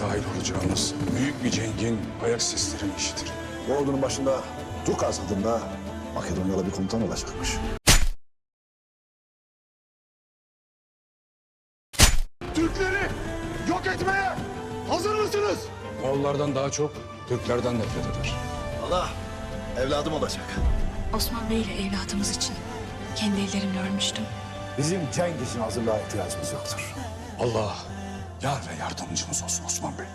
dahil olacağımız büyük bir cengin ayak seslerini işitir. Bu ordunun başında Tukas adında Makedonyalı bir komutan olacakmış. Türkleri yok etmeye hazır mısınız? Moğollardan daha çok Türklerden nefret eder. Allah evladım olacak. Osman Bey ile evladımız için kendi ellerimle örmüştüm. Bizim cenk için hazırlığa ihtiyacımız yoktur. Allah yar ve yardımcımız olsun Osman Bey.